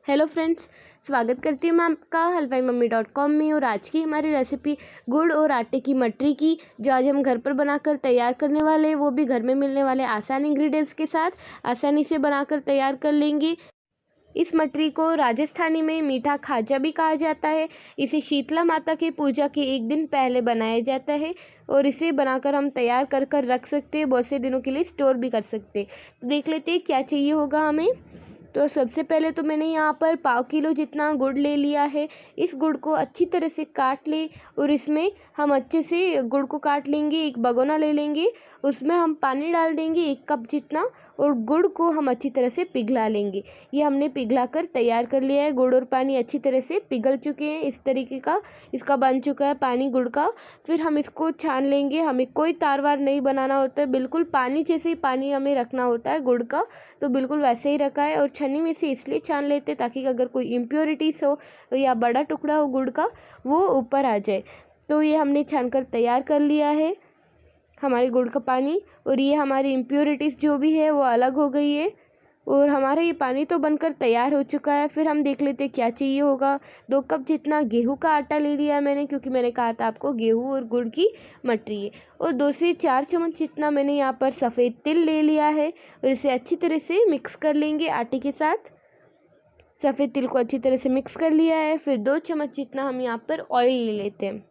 Hello friends, स्वागत करती हूँ मैं आपका हलवाईमम्मी.com में। और आज की हमारी रेसिपी गुड़ और आटे की मटरी की, जो आज हम घर पर बनाकर तैयार करने वाले हैं, वो भी घर में मिलने वाले आसान इंग्रेडिएंट्स के साथ आसानी से बनाकर तैयार कर लेंगे। इस मटरी को राजस्थानी में मीठा खाजा भी कहा जाता है। इसे शीतला माता की पूजा के एक दिन पहले बनाया जाता है और इसे बनाकर हम तैयार कर कर रख सकते हैं, बहुत से दिनों के लिए स्टोर भी कर सकते हैं। तो देख लेते हैं क्या चाहिए होगा हमें। तो सबसे पहले तो मैंने यहाँ पर 1/4 किलो जितना गुड़ ले लिया है। इस गुड़ को अच्छी तरह से काट ले और इसमें हम अच्छे से गुड़ को काट लेंगे। एक भगोना ले लेंगे, उसमें हम पानी डाल देंगे 1 कप जितना, और गुड़ को हम अच्छी तरह से पिघला लेंगे। ये हमने पिघला कर तैयार कर लिया है। गुड़ और पानी अच्छी तरह से पिघल चुके हैं, इस तरीके का इसका बन चुका है पानी गुड़ का। फिर हम इसको छान लेंगे। हमें कोई तार वार नहीं बनाना होता है, बिल्कुल पानी जैसे ही पानी हमें रखना होता है गुड़ का, तो बिल्कुल वैसे ही रखा है। और छन्नी में से इसलिए छान लेते ताकि अगर कोई इम्प्योरिटीज़ हो या बड़ा टुकड़ा हो गुड़ का, वो ऊपर आ जाए। तो ये हमने छान कर तैयार कर लिया है हमारे गुड़ का पानी, और ये हमारी इम्प्योरिटीज़ जो भी है वो अलग हो गई है और हमारा ये पानी तो बनकर तैयार हो चुका है। फिर हम देख लेते क्या चाहिए होगा। 2 कप जितना गेहूं का आटा ले लिया है मैंने, क्योंकि मैंने कहा था आपको गेहूं और गुड़ की मटरी है। और 2 से 4 चम्मच जितना मैंने यहाँ पर सफ़ेद तिल ले लिया है और इसे अच्छी तरह से मिक्स कर लेंगे आटे के साथ। सफ़ेद तिल को अच्छी तरह से मिक्स कर लिया है। फिर 2 चम्मच जितना हम यहाँ पर ऑयल ले लेते हैं।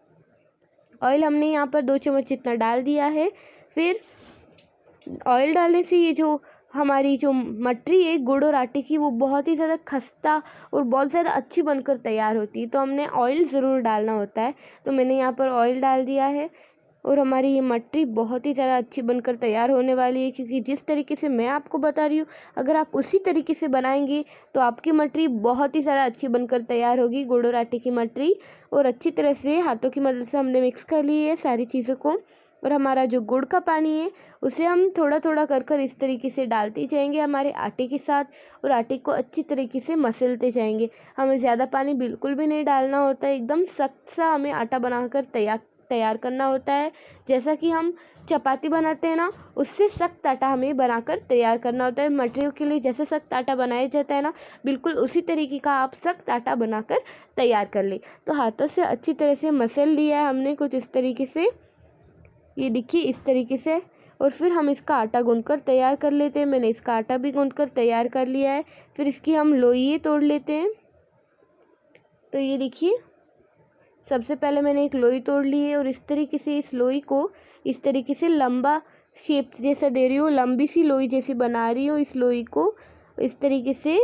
ऑयल हमने यहाँ पर 2 चम्मच जितना डाल दिया है। फिर ऑयल डालने से ये जो हमारी जो मटरी है गुड़ और आटे की, वो बहुत ही ज़्यादा खस्ता और बहुत ज़्यादा अच्छी बनकर तैयार होती है। तो हमने ऑयल ज़रूर डालना होता है, तो मैंने यहाँ पर ऑयल डाल दिया है और हमारी ये मटरी बहुत ही ज़्यादा अच्छी बनकर तैयार होने वाली है। क्योंकि जिस तरीके से मैं आपको बता रही हूँ, अगर आप उसी तरीके से बनाएंगे तो आपकी मटरी बहुत ही ज़्यादा अच्छी बनकर तैयार होगी, गुड़ और आटे की मटरी। और अच्छी तरह से हाथों की मदद से हमने मिक्स कर ली है सारी चीज़ों को। और हमारा जो गुड़ का पानी है उसे हम थोड़ा थोड़ा कर कर इस तरीके से डालते जाएंगे हमारे आटे के साथ, और आटे को अच्छी तरीके से मसलते जाएंगे। हमें ज़्यादा पानी बिल्कुल भी नहीं डालना होता है, एकदम सख्त सा हमें आटा बनाकर तैयार करना होता है। जैसा कि हम चपाती बनाते हैं ना, उससे सख्त आटा हमें बनाकर तैयार करना होता है। मटरियों के लिए जैसे सख्त आटा बनाया जाता है ना, बिल्कुल उसी तरीके का आप सख्त आटा बनाकर तैयार कर ले। तो हाथों से अच्छी तरह से मसल लिया है हमने कुछ इस तरीके से, ये देखिए इस तरीके से। और फिर हम इसका आटा गूंथकर तैयार कर लेते हैं। मैंने इसका आटा भी गूंथकर तैयार कर लिया है। फिर इसकी हम लोई तोड़ लेते हैं। तो ये देखिए, सबसे पहले मैंने एक लोई तोड़ ली है और इस तरीके से इस लोई को इस तरीके से लंबा शेप जैसा दे रही हूँ, लंबी सी लोई जैसी बना रही हूँ। इस लोई को इस तरीके से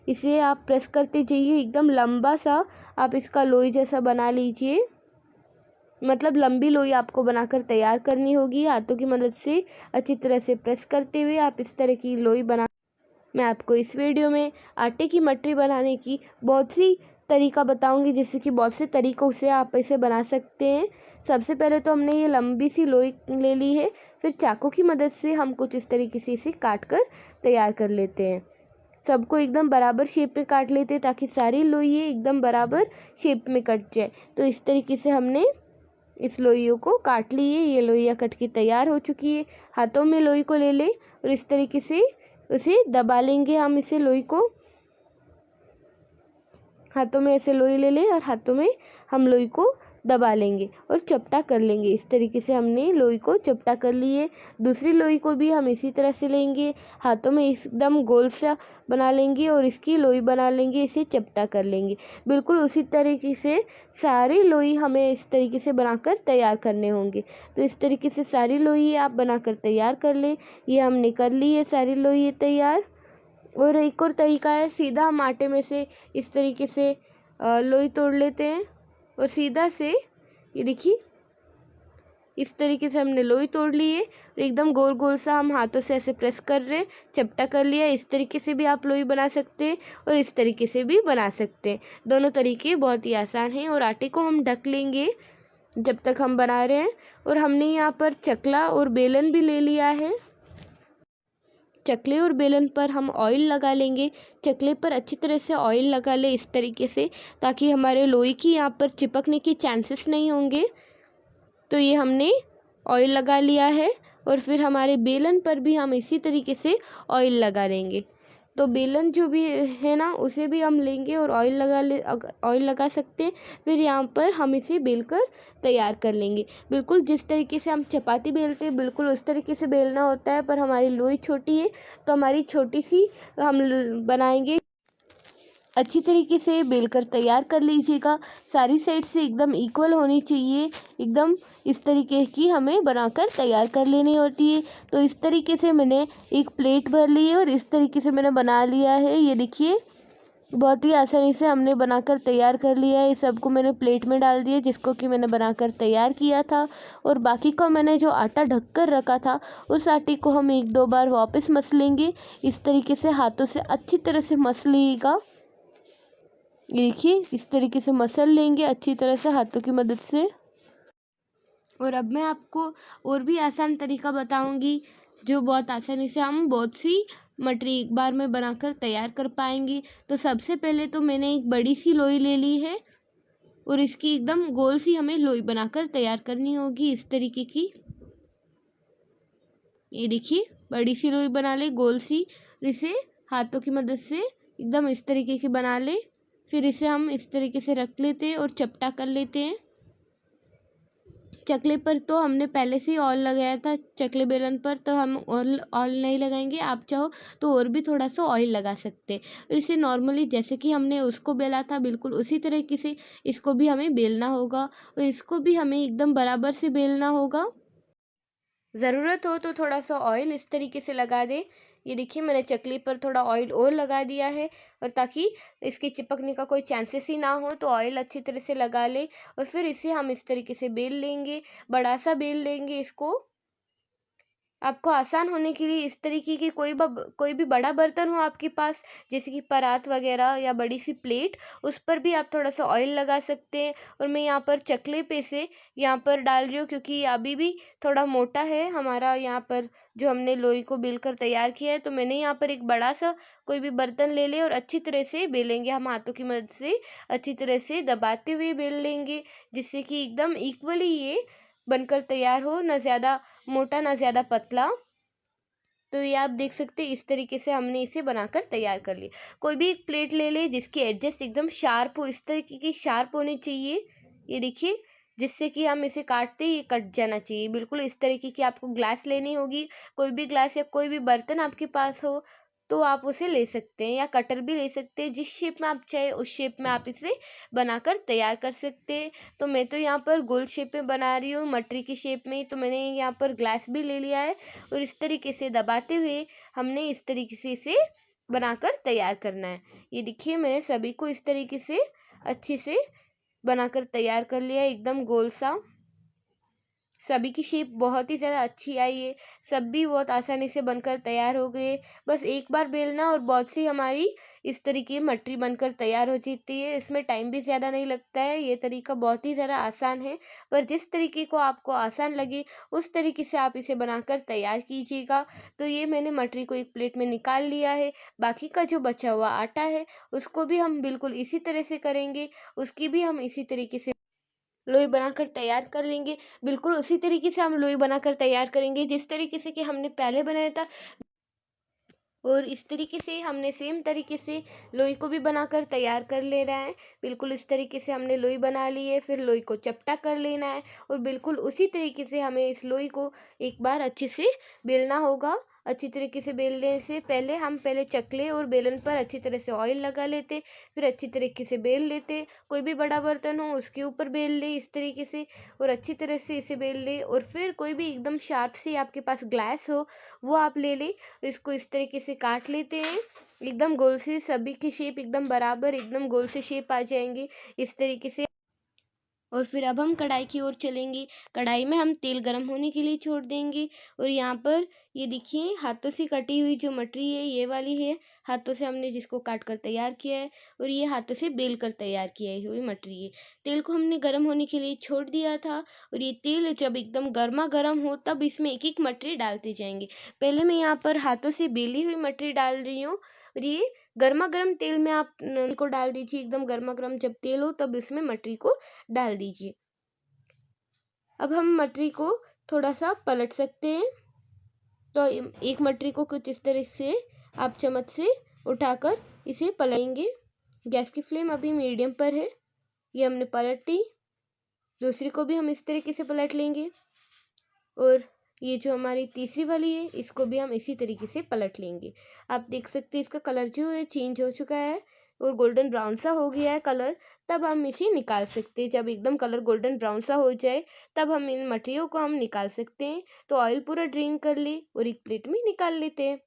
इसे आप प्रेस करते जाइए, एकदम लंबा सा आप इसका लोई जैसा बना लीजिए। मतलब लंबी लोई आपको बनाकर तैयार करनी होगी। हाथों की मदद से अच्छी तरह से प्रेस करते हुए आप इस तरह की लोई बना। मैं आपको इस वीडियो में आटे की मटरी बनाने की बहुत सी तरीका बताऊंगी, जिससे कि बहुत से तरीक़ों से आप इसे बना सकते हैं। सबसे पहले तो हमने ये लंबी सी लोई ले ली है। फिर चाकू की मदद से हम कुछ इस तरीके से इसे काट कर तैयार कर लेते हैं। सबको एकदम बराबर शेप में काट लेते हैं ताकि सारी लोई एकदम बराबर शेप में कट जाए। तो इस तरीके से हमने इस लोइयों को काट ली है। ये लोइयाँ कट के तैयार हो चुकी है। हाथों में लोई को ले लें और इस तरीके से उसे दबा लेंगे। हम इसे लोई को हाथों में ऐसे लोई ले लें और हाथों में हम लोई को दबा लेंगे और चपटा कर लेंगे। इस तरीके से हमने लोई को चपटा कर लिए। दूसरी लोई को भी हम इसी तरह से लेंगे, हाथों में एकदम गोल सा बना लेंगे और इसकी लोई बना लेंगे, इसे चपटा कर लेंगे। बिल्कुल उसी तरीके से सारी लोई हमें इस तरीके से बनाकर तैयार करने होंगे। तो इस तरीके से सारी लोई आप बनाकर तैयार कर ले। ये हमने कर ली है सारी लोई तैयार। और एक और तरीका है, सीधा हम आटे में से इस तरीके से लोई तोड़ लेते हैं और सीधा से ये देखिए इस तरीके से हमने लोई तोड़ ली है और एकदम गोल गोल सा हम हाथों से ऐसे प्रेस कर रहे हैं, चपटा कर लिया। इस तरीके से भी आप लोई बना सकते हैं और इस तरीके से भी बना सकते हैं। दोनों तरीके बहुत ही आसान हैं। और आटे को हम ढक लेंगे जब तक हम बना रहे हैं। और हमने यहाँ पर चकला और बेलन भी ले लिया है। चकले और बेलन पर हम ऑयल लगा लेंगे। चकले पर अच्छी तरह से ऑयल लगा ले इस तरीके से, ताकि हमारे लोई की यहाँ पर चिपकने के चांसेस नहीं होंगे। तो ये हमने ऑयल लगा लिया है। और फिर हमारे बेलन पर भी हम इसी तरीके से ऑयल लगा लेंगे। तो बेलन जो भी है ना उसे भी हम लेंगे और ऑयल लगा सकते हैं। फिर यहाँ पर हम इसे बेलकर तैयार कर लेंगे। बिल्कुल जिस तरीके से हम चपाती बेलते हैं बिल्कुल उस तरीके से बेलना होता है, पर हमारी लोई छोटी है तो हमारी छोटी सी हम बनाएंगे। अच्छी तरीके से बेलकर तैयार कर लीजिएगा। सारी साइड से एकदम इक्वल होनी चाहिए, एकदम इस तरीके की हमें बनाकर तैयार कर लेनी होती है। तो इस तरीके से मैंने एक प्लेट भर ली है और इस तरीके से मैंने बना लिया है। ये देखिए बहुत ही आसानी से हमने बनाकर तैयार कर लिया है। इस सबको मैंने प्लेट में डाल दिया जिसको कि मैंने बनाकर तैयार किया था, और बाकी का मैंने जो आटा ढक कर रखा था उस आटे को हम एक दो बार वापस मस लेंगे। इस तरीके से हाथों से अच्छी तरह से मस लीजिएगा। देखिए इस तरीके से मसल लेंगे अच्छी तरह से हाथों की मदद से। और अब मैं आपको और भी आसान तरीका बताऊंगी जो बहुत आसानी से हम बहुत सी मटरी एक बार में बनाकर तैयार कर पाएंगे। तो सबसे पहले तो मैंने एक बड़ी सी लोई ले ली है और इसकी एकदम गोल सी हमें लोई बनाकर तैयार करनी होगी इस तरीके की। ये देखिए बड़ी सी लोई बना ले गोल सी, इसे हाथों की मदद से एकदम इस तरीके की बना ले। फिर इसे हम इस तरीके से रख लेते हैं और चपटा कर लेते हैं। चकले पर तो हमने पहले से ही ऑयल लगाया था, चकले बेलन पर तो हम ऑयल नहीं लगाएंगे। आप चाहो तो और भी थोड़ा सा ऑयल लगा सकते हैं। और इसे नॉर्मली जैसे कि हमने उसको बेला था बिल्कुल उसी तरीके से इसको भी हमें बेलना होगा, और इसको भी हमें एकदम बराबर से बेलना होगा। ज़रूरत हो तो थोड़ा सा ऑयल इस तरीके से लगा दें। ये देखिए मैंने चकली पर थोड़ा ऑयल और लगा दिया है, और ताकि इसके चिपकने का कोई चांसेस ही ना हो तो ऑयल अच्छी तरह से लगा लें। और फिर इसे हम इस तरीके से बेल लेंगे, बड़ा सा बेल लेंगे इसको। आपको आसान होने के लिए इस तरीके की कोई भी बड़ा बर्तन हो आपके पास, जैसे कि परात वगैरह या बड़ी सी प्लेट, उस पर भी आप थोड़ा सा ऑयल लगा सकते हैं। और मैं यहाँ पर चकले पे से यहाँ पर डाल रही हूँ क्योंकि अभी भी थोड़ा मोटा है हमारा यहाँ पर जो हमने लोई को बेल कर तैयार किया है। तो मैंने यहाँ पर एक बड़ा सा कोई भी बर्तन ले ले और अच्छी तरह से बेलेंगे हम हाथों की मदद से, अच्छी तरह से दबाते हुए बेल लेंगे, जिससे कि एकदम इक्वली ये बनकर तैयार हो, ना ज़्यादा मोटा ना ज़्यादा पतला। तो ये आप देख सकते हैं इस तरीके से हमने इसे बनाकर तैयार कर लिया। कोई भी एक प्लेट ले ले जिसकी एडजस्ट एकदम शार्प हो, इस तरीके की शार्प होनी चाहिए। ये देखिए जिससे कि हम इसे काटते ही ये कट जाना चाहिए। बिल्कुल इस तरीके की आपको ग्लास लेनी होगी। कोई भी ग्लास या कोई भी बर्तन आपके पास हो तो आप उसे ले सकते हैं, या कटर भी ले सकते हैं। जिस शेप में आप चाहे उस शेप में आप इसे बनाकर तैयार कर सकते हैं। तो मैं तो यहाँ पर गोल शेप में बना रही हूँ, मटरी की शेप में। तो मैंने यहाँ पर ग्लास भी ले लिया है और इस तरीके से दबाते हुए हमने इस तरीके से इसे बनाकर तैयार करना है। ये देखिए मैंने सभी को इस तरीके से अच्छे से बनाकर तैयार कर लिया है, एकदम गोल सा। सभी की शेप बहुत ही ज़्यादा अच्छी आई है, सब भी बहुत आसानी से बनकर तैयार हो गए। बस एक बार बेलना और बहुत सी हमारी इस तरीके मटरी बनकर तैयार हो जाती है। इसमें टाइम भी ज़्यादा नहीं लगता है, ये तरीका बहुत ही ज़्यादा आसान है। पर जिस तरीके को आपको आसान लगे उस तरीके से आप इसे बनाकर तैयार कीजिएगा। तो ये मैंने मटरी को एक प्लेट में निकाल लिया है। बाकी का जो बचा हुआ आटा है उसको भी हम बिल्कुल इसी तरह से करेंगे, उसकी भी हम इसी तरीके से लोई बनाकर तैयार कर लेंगे। बिल्कुल उसी तरीके से हम लोई बनाकर तैयार करेंगे जिस तरीके से कि हमने पहले बनाया था, और इस तरीके से हमने सेम तरीके से लोई को भी बनाकर तैयार कर लेना है। बिल्कुल इस तरीके से हमने लोई बना ली है, फिर लोई को चपटा कर लेना है, और बिल्कुल उसी तरीके से हमें इस लोई को एक बार अच्छे से बेलना होगा। अच्छी तरीके से बेलने से पहले हम पहले चकले और बेलन पर अच्छी तरह से ऑयल लगा लेते, फिर अच्छी तरीके से बेल लेते। कोई भी बड़ा बर्तन हो उसके ऊपर बेल ले इस तरीके से, और अच्छी तरह से इसे बेल ले। और फिर कोई भी एकदम शार्प सी आपके पास ग्लास हो वो आप ले लें, और इसको इस तरीके से काट लेते हैं एकदम गोल से। सभी की शेप एकदम बराबर एकदम गोल से शेप आ जाएंगी इस तरीके से। और फिर अब हम कढ़ाई की ओर चलेंगे। कढ़ाई में हम तेल गर्म होने के लिए छोड़ देंगे, और यहाँ पर ये देखिए हाथों से कटी हुई जो मटरी है ये वाली है, हाथों से हमने जिसको काट कर तैयार किया है, और ये हाथों से बेल कर तैयार किया हुई मटरी है। तेल को हमने गर्म होने के लिए छोड़ दिया था, और ये तेल जब एकदम गर्मा गर्म हो तब इसमें एक एक मटरी डालते जाएंगे। पहले मैं यहाँ पर हाथों से बेली हुई मटरी डाल रही हूँ, और ये गर्मा गर्म तेल में आप को डाल दीजिए। एकदम गर्मा गर्म जब तेल हो तब इसमें मटरी को डाल दीजिए। अब हम मटरी को थोड़ा सा पलट सकते हैं। तो एक मटरी को कुछ इस तरह से आप चम्मच से उठाकर इसे पलटेंगे। गैस की फ्लेम अभी मीडियम पर है। ये हमने पलट दी। दूसरी को भी हम इस तरीके से पलट लेंगे और ये जो हमारी तीसरी वाली है इसको भी हम इसी तरीके से पलट लेंगे। आप देख सकते हैं इसका कलर जो है चेंज हो चुका है और गोल्डन ब्राउन सा हो गया है कलर। तब हम इसे निकाल सकते हैं। जब एकदम कलर गोल्डन ब्राउन सा हो जाए तब हम इन मटरियों को हम निकाल सकते हैं। तो ऑयल पूरा ड्रेन कर ले और एक प्लेट में निकाल लेते हैं।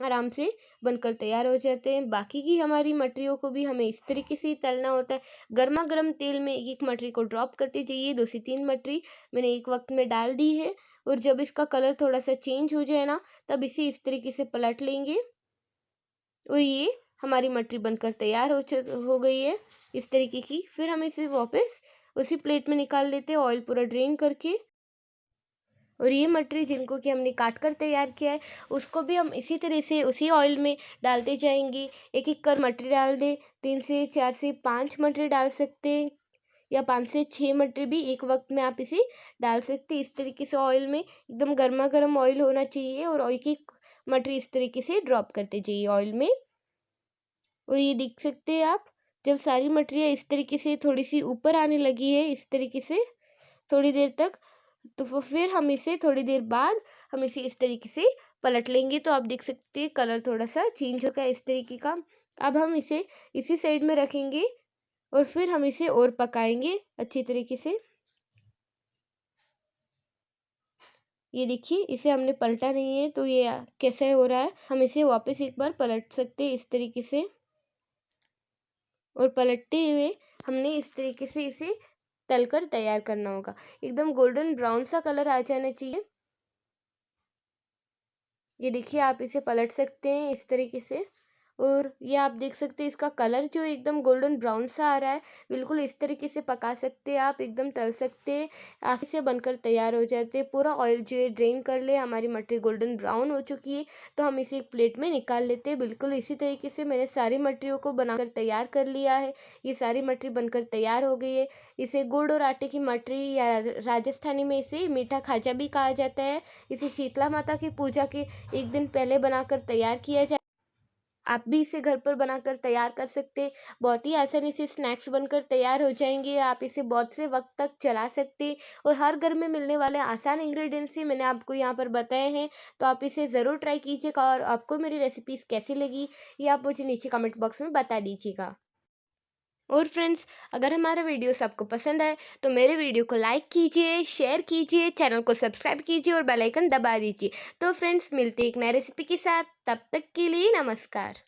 आराम से बनकर तैयार हो जाते हैं। बाकी की हमारी मटरियों को भी हमें इस तरीके से ही तलना होता है। गर्मा गर्म तेल में एक एक मटरी को ड्रॉप करते जाइए। 2 से 3 मटरी मैंने एक वक्त में डाल दी है और जब इसका कलर थोड़ा सा चेंज हो जाए ना तब इसे इस तरीके से पलट लेंगे और ये हमारी मटरी बनकर तैयार हो गई है इस तरीके की। फिर हम इसे वापस उसी प्लेट में निकाल लेते हैं ऑयल पूरा ड्रेन करके। और ये मटरी जिनको कि हमने काट कर तैयार किया है उसको भी हम इसी तरह से उसी ऑयल में डालते जाएंगे। एक एक कर मटरी डाल दे। 3 से 4 से 5 मटरी डाल सकते हैं या 5 से 6 मटरी भी एक वक्त में आप इसे डाल सकते हैं। इस तरीके से ऑयल में एकदम गर्मा गर्म ऑयल होना चाहिए और एक एक मटरी इस तरीके से ड्रॉप करते जाइए ऑयल में। और ये देख सकते हैं आप जब सारी मटरियाँ इस तरीके से थोड़ी सी ऊपर आने लगी है इस तरीके से थोड़ी देर तक, तो फिर हम इसे थोड़ी देर बाद हम इसे इस तरीके से पलट लेंगे। तो आप देख सकते हैं कलर थोड़ा सा चेंज हो गया इस तरीके का। अब हम इसे इसी साइड में रखेंगे और फिर हम इसे और पकाएंगे अच्छी तरीके से। ये देखिए इसे हमने पलटा नहीं है तो ये कैसे हो रहा है। हम इसे वापस एक बार पलट सकते हैं इस तरीके से और पलटते हुए हमने इस तरीके से इसे तलकर तैयार करना होगा। एकदम गोल्डन ब्राउन सा कलर आ जाना चाहिए। ये देखिए आप इसे पलट सकते हैं इस तरीके से और ये आप देख सकते हैं इसका कलर जो एकदम गोल्डन ब्राउन सा आ रहा है। बिल्कुल इस तरीके से पका सकते हैं आप, एकदम तल सकते हैं। आसानी से बनकर तैयार हो जाते हैं। पूरा ऑयल जो है ड्रेन कर ले। हमारी मटरी गोल्डन ब्राउन हो चुकी है तो हम इसे एक प्लेट में निकाल लेते हैं। बिल्कुल इसी तरीके से मैंने सारी मटरियों को बनाकर तैयार कर लिया है। ये सारी मटरी बनकर तैयार हो गई है। इसे गुड़ और आटे की मटरी या राजस्थानी में इसे मीठा खाजा भी कहा जाता है। इसे शीतला माता की पूजा के एक दिन पहले बनाकर तैयार किया जाए। आप भी इसे घर पर बनाकर तैयार कर सकते हैं। बहुत ही आसानी से स्नैक्स बनकर तैयार हो जाएंगे। आप इसे बहुत से वक्त तक चला सकते हैं और हर घर में मिलने वाले आसान इंग्रेडिएंट्स ही मैंने आपको यहाँ पर बताए हैं। तो आप इसे ज़रूर ट्राई कीजिएगा और आपको मेरी रेसिपीज़ कैसी लगी ये आप मुझे नीचे कमेंट बॉक्स में बता दीजिएगा। और फ्रेंड्स अगर हमारा वीडियो आपको पसंद आए तो मेरे वीडियो को लाइक कीजिए, शेयर कीजिए, चैनल को सब्सक्राइब कीजिए और बेल आइकन दबा दीजिए। तो फ्रेंड्स मिलते हैं एक नई रेसिपी के साथ। तब तक के लिए नमस्कार।